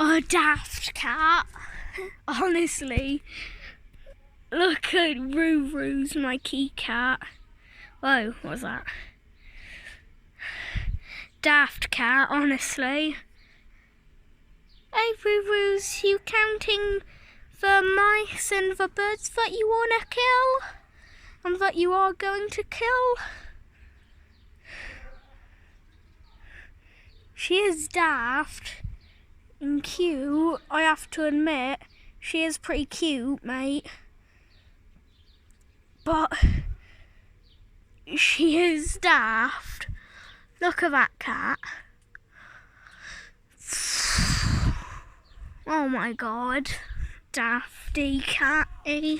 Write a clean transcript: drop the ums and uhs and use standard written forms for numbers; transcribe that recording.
a daft cat. Honestly. Look at Ruru's my key cat. Whoa, what was that? Daft cat, honestly. Hey Ruru's, you counting the mice and the birds that you wanna kill? And that you are going to kill? She is daft and cute, I have to admit. She is pretty cute, mate. But she is daft. Look at that cat. Oh my god. Dafty catty.